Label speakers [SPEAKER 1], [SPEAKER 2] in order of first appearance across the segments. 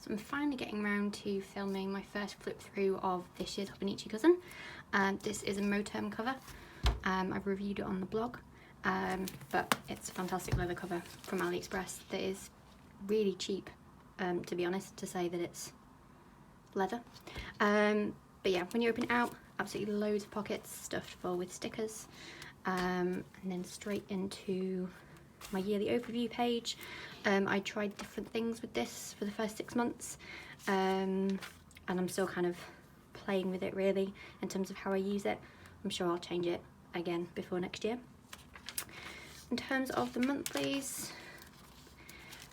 [SPEAKER 1] So I'm finally getting around to filming my first flip through of this year's Hobonichi Cousin. This is a Moterm cover. I've reviewed it on the blog, but it's a fantastic leather cover from AliExpress that is really cheap, to be honest, to say that it's leather. But yeah, when you open it out, absolutely loads of pockets stuffed full with stickers, and then straight into my yearly overview page. I tried different things with this for the first 6 months, and I'm still kind of playing with it really in terms of how I use it. I'm sure I'll change it again before next year. In terms of the monthlies,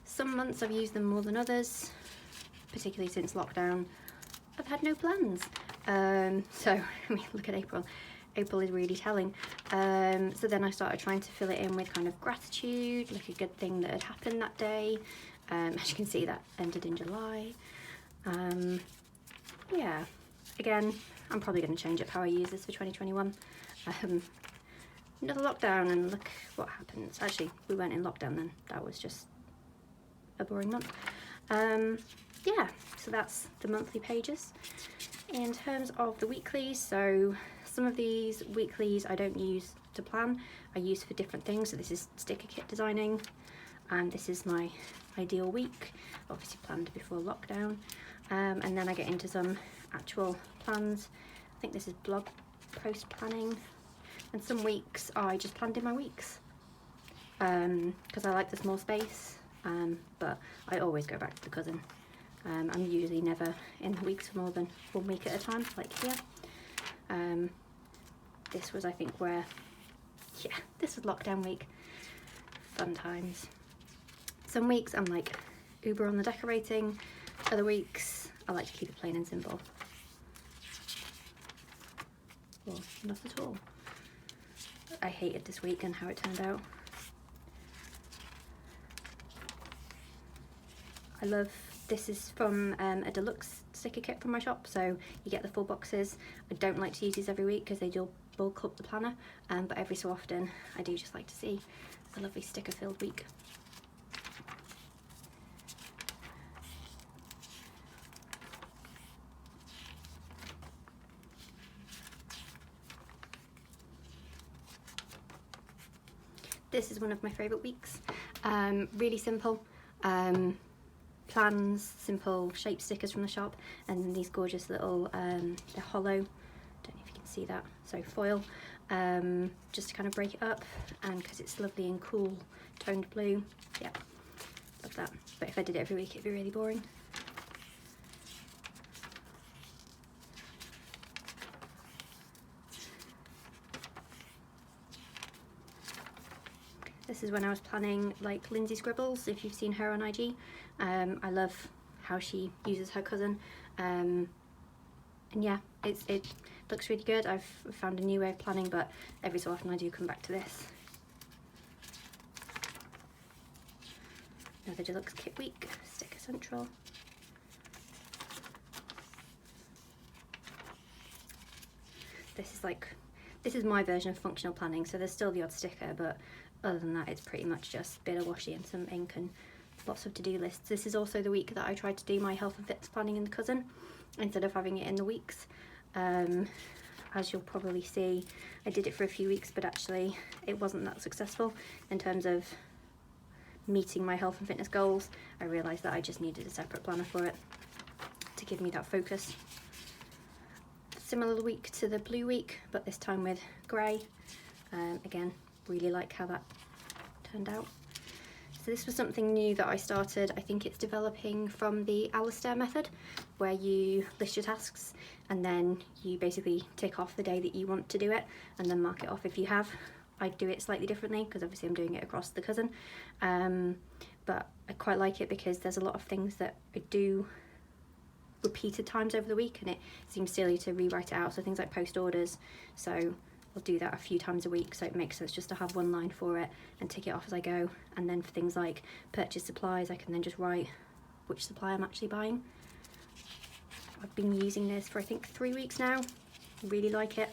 [SPEAKER 1] some months I've used them more than others, particularly since lockdown. I've had no plans, so I mean, look at April. April is really telling. So then I started trying to fill it in with kind of gratitude, like a good thing that had happened that day. As you can see, that ended in July. Yeah, again, I'm probably going to change up how I use this for 2021. Another lockdown, and look what happens. Actually, we weren't in lockdown then. That was just a boring month. Yeah, so that's the monthly pages. In terms of the weeklies, so some of these weeklies I don't use to plan, I use for different things. So this is sticker kit designing, and this is my ideal week, obviously planned before lockdown. And then I get into some actual plans. I think this is blog post planning, and some weeks I just planned in my weeks, because I like the small space, but I always go back to the cousin. I'm usually never in the weeks for more than 1 week at a time, like here. This was, I think, where, yeah, this was lockdown week. Fun times. Some weeks I'm like uber on the decorating, other weeks I like to keep it plain and simple. Or not at all. I hated this week and how it turned out. I love, this is from a deluxe sticker kit from my shop, so you get the full boxes. I don't like to use these every week because they do bulk up the planner, but every so often I do just like to see a lovely sticker filled week. This is one of my favourite weeks. Really simple. Plans, simple shape stickers from the shop, and these gorgeous little, they're hollow, don't know if you can see that, so foil, just to kind of break it up, and because it's lovely and cool toned blue. Yeah, love that. But if I did it every week it'd be really boring. This is when I was planning like Lindsay Scribbles, if you've seen her on IG. I love how she uses her cousin, and yeah, it looks really good. I've found a new way of planning, but every so often I do come back to this. Another deluxe kit week, sticker central. This is my version of functional planning, so there's still the odd sticker, but other than that it's pretty much just a bit of washi and some ink and lots of to-do lists. This is also the week that I tried to do my health and fitness planning in the cousin instead of having it in the weeks. As you'll probably see, I did it for a few weeks, but actually it wasn't that successful in terms of meeting my health and fitness goals. I realised that I just needed a separate planner for it to give me that focus. Similar week to the blue week, but this time with grey. Again, really like how that turned out. So this was something new that I started. I think it's developing from the Alistair method, where you list your tasks and then you basically tick off the day that you want to do it and then mark it off if you have. I do it slightly differently because obviously I'm doing it across the cousin, but I quite like it because there's a lot of things that I do repeated times over the week and it seems silly to rewrite it out. So things like post orders, so I'll do that a few times a week, so it makes sense just to have one line for it and tick it off as I go. And then for things like purchase supplies, I can then just write which supply I'm actually buying. I've been using this for I think 3 weeks now. Really like it.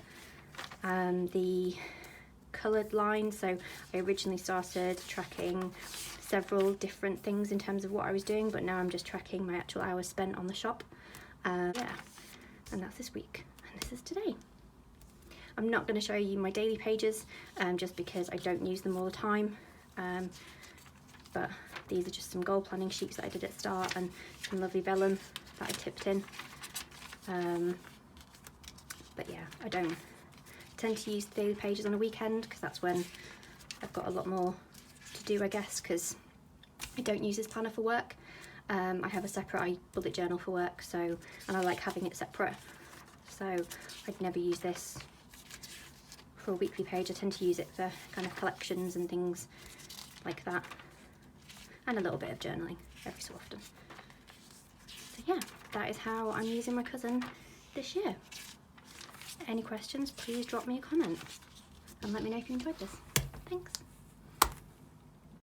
[SPEAKER 1] The coloured line, so I originally started tracking several different things in terms of what I was doing, but now I'm just tracking my actual hours spent on the shop. Yeah, and that's this week, and this is today. I'm not going to show you my daily pages just because I don't use them all the time, but these are just some goal planning sheets that I did at the start, and some lovely vellum that I tipped in. But yeah, I don't tend to use the daily pages on a weekend because that's when I've got a lot more to do, I guess, because I don't use this planner for work. I have a separate bullet journal for work, so, and I like having it separate, so I'd never use this for a weekly page. I tend to use it for kind of collections and things like that, and a little bit of journaling every so often. So yeah, that is how I'm using my cousin this year. Any questions, please drop me a comment and let me know if you enjoyed this.